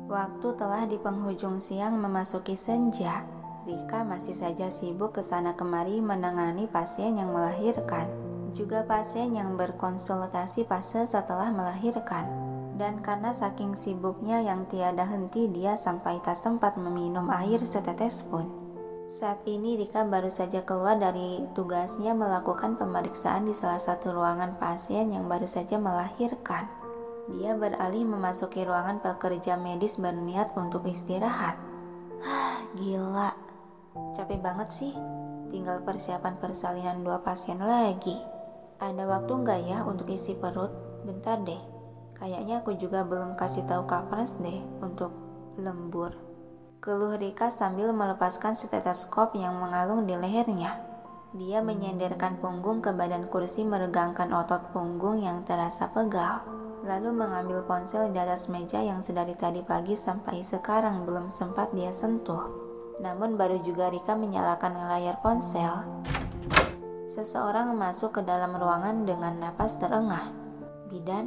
Waktu telah di penghujung siang memasuki senja. Rika masih saja sibuk kesana kemari menangani pasien yang melahirkan, juga pasien yang berkonsultasi fase setelah melahirkan. Dan karena saking sibuknya yang tiada henti, dia sampai tak sempat meminum air setetes pun. Saat ini Rika baru saja keluar dari tugasnya melakukan pemeriksaan di salah satu ruangan pasien yang baru saja melahirkan. Dia beralih memasuki ruangan pekerja medis berniat untuk istirahat. Gila, capek banget sih. Tinggal persiapan persalinan 2 pasien lagi. Ada waktu nggak ya untuk isi perut? Bentar deh, kayaknya aku juga belum kasih tahu Kak Frans deh untuk lembur. Keluh Rika sambil melepaskan stetoskop yang mengalung di lehernya. Dia menyenderkan punggung ke badan kursi, meregangkan otot punggung yang terasa pegal, lalu mengambil ponsel di atas meja yang sedari tadi pagi sampai sekarang belum sempat dia sentuh. Namun baru juga Rika menyalakan layar ponsel, seseorang masuk ke dalam ruangan dengan napas terengah. Bidan?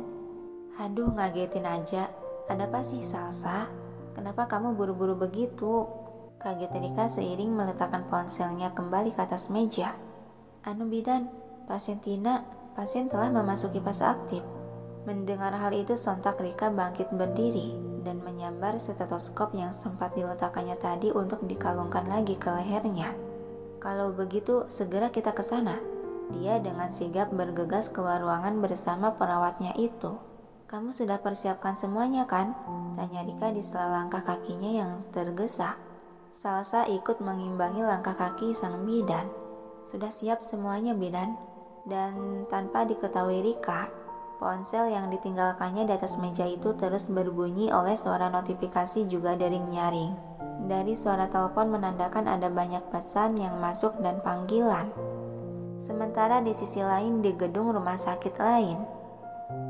Aduh, ngagetin aja. Ada apa sih, Salsa? Kenapa kamu buru-buru begitu? Kaget Rika seiring meletakkan ponselnya kembali ke atas meja. Anu Bidan, pasien Tina, pasien telah memasuki fase aktif. Mendengar hal itu sontak Rika bangkit berdiri dan menyambar stetoskop yang sempat diletakkannya tadi untuk dikalungkan lagi ke lehernya. Kalau begitu segera kita ke sana. Dia dengan sigap bergegas keluar ruangan bersama perawatnya itu. Kamu sudah persiapkan semuanya kan? Tanya Rika di sela langkah kakinya yang tergesa. Salsa ikut mengimbangi langkah kaki sang bidan. Sudah siap semuanya, Bidan. Dan tanpa diketahui Rika, ponsel yang ditinggalkannya di atas meja itu terus berbunyi oleh suara notifikasi juga dering-nyaring. Dari suara telepon menandakan ada banyak pesan yang masuk dan panggilan. Sementara di sisi lain di gedung rumah sakit lain,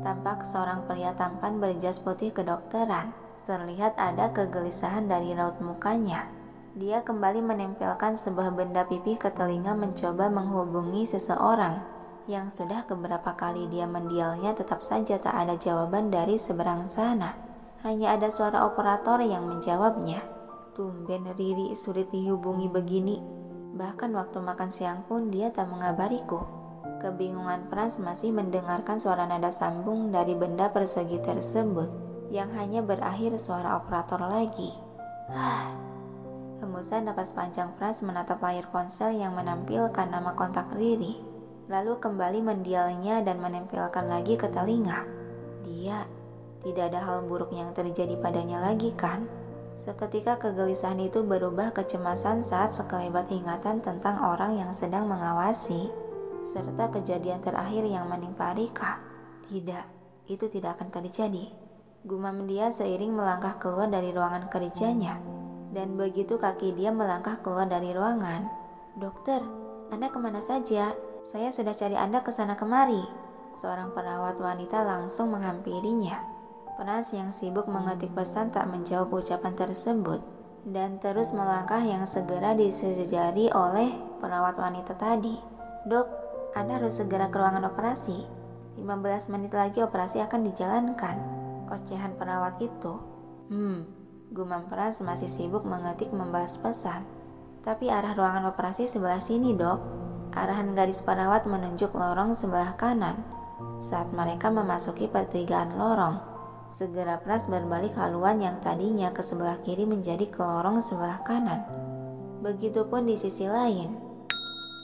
tampak seorang pria tampan berjas putih kedokteran. Terlihat ada kegelisahan dari raut mukanya. Dia kembali menempelkan sebuah benda pipih ke telinga mencoba menghubungi seseorang yang sudah beberapa kali dia mendialnya, tetap saja tak ada jawaban dari seberang sana. Hanya ada suara operator yang menjawabnya. Tumben Riri sulit dihubungi begini. Bahkan waktu makan siang pun dia tak mengabariku. Kebingungan Frans masih mendengarkan suara nada sambung dari benda persegi tersebut yang hanya berakhir suara operator lagi. Hembusan napas panjang Frans menatap layar ponsel yang menampilkan nama kontak Riri, lalu kembali mendialnya dan menempelkan lagi ke telinga. Dia tidak ada hal buruk yang terjadi padanya lagi kan? Seketika kegelisahan itu berubah kecemasan saat sekelebat ingatan tentang orang yang sedang mengawasi, serta kejadian terakhir yang menimpa Rika. Tidak, itu tidak akan terjadi. Gumam dia seiring melangkah keluar dari ruangan kerjanya. Dan begitu kaki dia melangkah keluar dari ruangan, Dokter, Anda kemana saja? Saya sudah cari Anda kesana kemari. Seorang perawat wanita langsung menghampirinya. Frans yang sibuk mengetik pesan tak menjawab ucapan tersebut dan terus melangkah yang segera disejari oleh perawat wanita tadi. Dok, Anda harus segera ke ruangan operasi. 15 menit lagi operasi akan dijalankan. Ocehan perawat itu. Gumam Frans masih sibuk mengetik membalas pesan. Tapi arah ruangan operasi sebelah sini, Dok. Arahan garis perawat menunjuk lorong sebelah kanan. Saat mereka memasuki pertigaan lorong, segera Frans berbalik haluan yang tadinya ke sebelah kiri menjadi ke lorong sebelah kanan. Begitupun di sisi lain.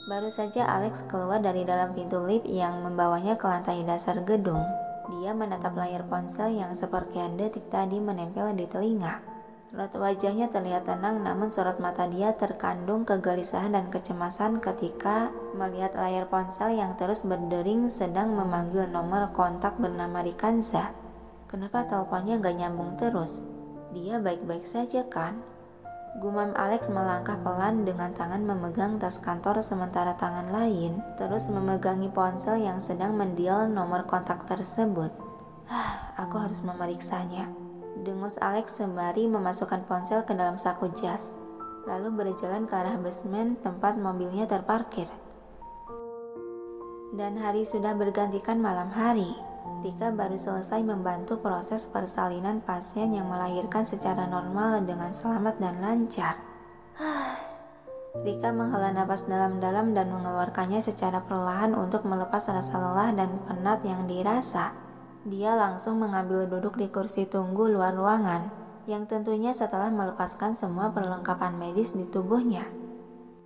Baru saja Alex keluar dari dalam pintu lift yang membawanya ke lantai dasar gedung. Dia menatap layar ponsel yang sepersekian detik tadi menempel di telinga. Raut wajahnya terlihat tenang, namun sorot mata dia terkandung kegelisahan dan kecemasan ketika melihat layar ponsel yang terus berdering sedang memanggil nomor kontak bernama Rikanza. Kenapa teleponnya gak nyambung terus? Dia baik-baik saja kan? Gumam Alex melangkah pelan dengan tangan memegang tas kantor sementara tangan lain terus memegangi ponsel yang sedang mendial nomor kontak tersebut. Aku harus memeriksanya. Dengus Alex sembari memasukkan ponsel ke dalam saku jas, lalu berjalan ke arah basement tempat mobilnya terparkir. Dan hari sudah bergantikan malam hari. Rika baru selesai membantu proses persalinan pasien yang melahirkan secara normal dengan selamat dan lancar. Rika menghela napas dalam-dalam dan mengeluarkannya secara perlahan untuk melepas rasa lelah dan penat yang dirasa. Dia langsung mengambil duduk di kursi tunggu luar ruangan, yang tentunya setelah melepaskan semua perlengkapan medis di tubuhnya.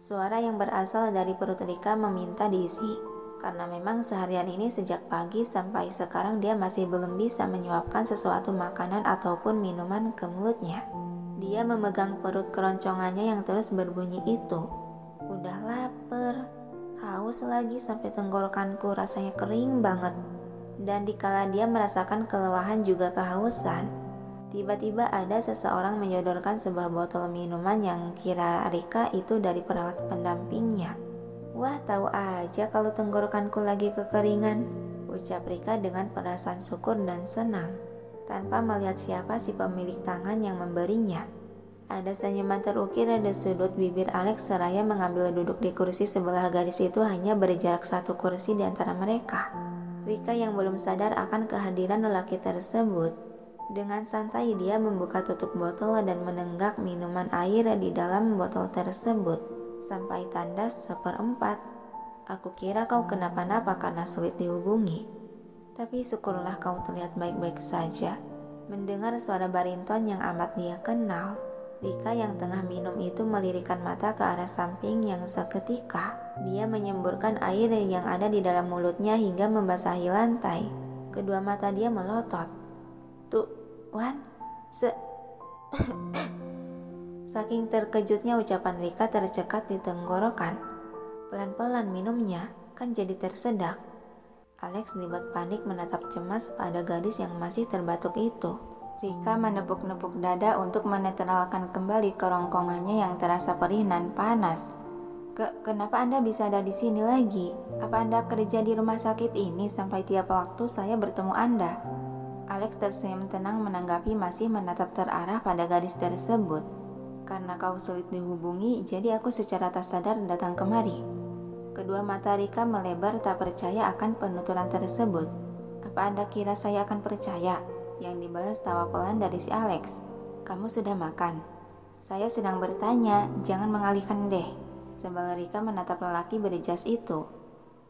Suara yang berasal dari perut Rika meminta diisi. Karena memang seharian ini sejak pagi sampai sekarang dia masih belum bisa menyuapkan sesuatu makanan ataupun minuman ke mulutnya. Dia memegang perut keroncongannya yang terus berbunyi itu. Udah lapar, haus lagi sampai tenggorokanku rasanya kering banget. Dan dikala dia merasakan kelelahan juga kehausan, tiba-tiba ada seseorang menyodorkan sebuah botol minuman yang kira Rika itu dari perawat pendampingnya. Wah, tahu aja kalau tenggorokanku lagi kekeringan, ucap Rika dengan perasaan syukur dan senang, tanpa melihat siapa si pemilik tangan yang memberinya. Ada senyuman terukir di sudut bibir Alex seraya mengambil duduk di kursi sebelah gadis itu hanya berjarak satu kursi di antara mereka. Rika yang belum sadar akan kehadiran lelaki tersebut. Dengan santai dia membuka tutup botol dan menenggak minuman air di dalam botol tersebut. Sampai tandas 1/4. Aku kira kau kenapa-napa karena sulit dihubungi. Tapi syukurlah kau terlihat baik-baik saja. Mendengar suara bariton yang amat dia kenal, Rika yang tengah minum itu melirikkan mata ke arah samping yang seketika. Dia menyemburkan air yang ada di dalam mulutnya hingga membasahi lantai. Kedua mata dia melotot. Tuh, Wan, Saking terkejutnya ucapan Rika tercekat di tenggorokan. Pelan-pelan minumnya, kan jadi tersedak. Alex dibuat panik menatap cemas pada gadis yang masih terbatuk itu. Rika menepuk-nepuk dada untuk menetralkan kembali kerongkongannya yang terasa perih dan panas. Kenapa Anda bisa ada di sini lagi? Apa Anda kerja di rumah sakit ini sampai tiap waktu saya bertemu Anda? Alex tersenyum tenang menanggapi masih menatap terarah pada gadis tersebut. Karena kau sulit dihubungi, jadi aku secara tak sadar datang kemari. Kedua mata Rika melebar tak percaya akan penuturan tersebut. Apa Anda kira saya akan percaya? Yang dibalas tawa pelan dari si Alex. Kamu sudah makan? Saya sedang bertanya, jangan mengalihkan deh. Sambil Rika menatap lelaki berjas itu.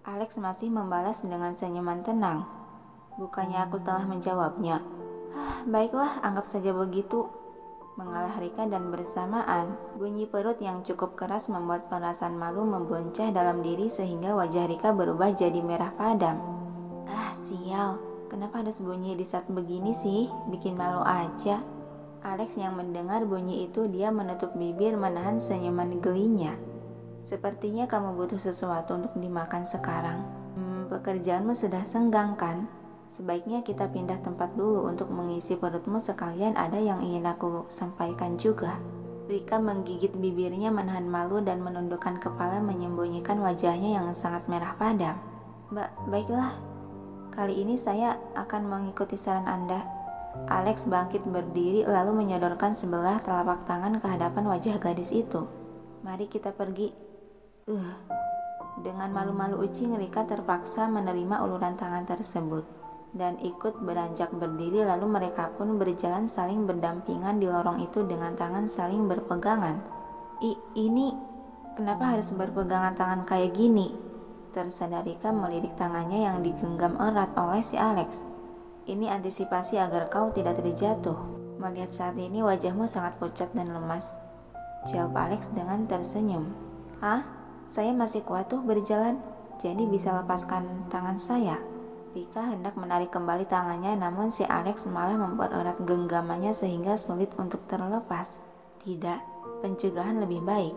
Alex masih membalas dengan senyuman tenang. Bukannya aku telah menjawabnya. Baiklah, anggap saja begitu. Mengalah Rika dan bersamaan, bunyi perut yang cukup keras membuat perasaan malu memboncah dalam diri sehingga wajah Rika berubah jadi merah padam. Sial, kenapa harus bunyi di saat begini sih? Bikin malu aja. Alex yang mendengar bunyi itu dia menutup bibir menahan senyuman gelinya. Sepertinya kamu butuh sesuatu untuk dimakan sekarang. Pekerjaanmu sudah senggang kan? Sebaiknya kita pindah tempat dulu untuk mengisi perutmu sekalian ada yang ingin aku sampaikan juga. Rika menggigit bibirnya menahan malu dan menundukkan kepala menyembunyikan wajahnya yang sangat merah padam. Baiklah, kali ini saya akan mengikuti saran Anda. Alex bangkit berdiri lalu menyodorkan sebelah telapak tangan ke hadapan wajah gadis itu. Mari kita pergi. Dengan malu-malu ucing Rika terpaksa menerima uluran tangan tersebut dan ikut beranjak berdiri lalu mereka pun berjalan saling berdampingan di lorong itu dengan tangan saling berpegangan. Ini kenapa harus berpegangan tangan kayak gini? Tersadar Rika melirik tangannya yang digenggam erat oleh si Alex. Ini antisipasi agar kau tidak terjatuh. Melihat saat ini wajahmu sangat pucat dan lemas. Jawab Alex dengan tersenyum. Saya masih kuat tuh berjalan, jadi bisa lepaskan tangan saya. Rika hendak menarik kembali tangannya namun si Alex malah mempererat genggamannya sehingga sulit untuk terlepas. Tidak, pencegahan lebih baik.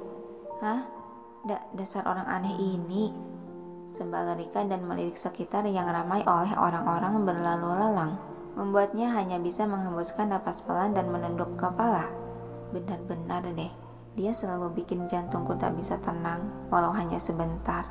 Dasar orang aneh ini. Sembal Rika dan melirik sekitar yang ramai oleh orang-orang berlalu lalang, membuatnya hanya bisa menghembuskan napas pelan dan menunduk kepala. Benar-benar deh, dia selalu bikin jantungku tak bisa tenang walau hanya sebentar.